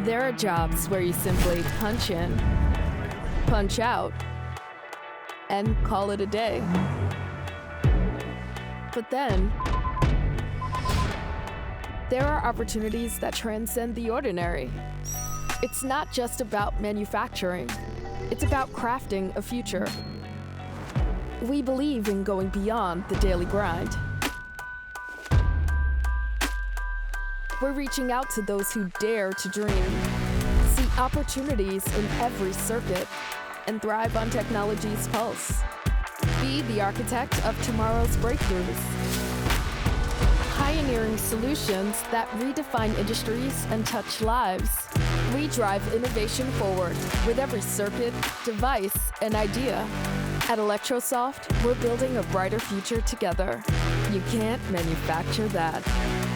There are jobs where you simply punch in, punch out, and call it a day. But then, there are opportunities that transcend the ordinary. It's not just about manufacturing, it's about crafting a future. We believe in going beyond the daily grind. We're reaching out to those who dare to dream, see opportunities in every circuit, and thrive on technology's pulse. Be the architect of tomorrow's breakthroughs. Pioneering solutions that redefine industries and touch lives. We drive innovation forward with every circuit, device, and idea. At Electrosoft, we're building a brighter future together. You can't manufacture that.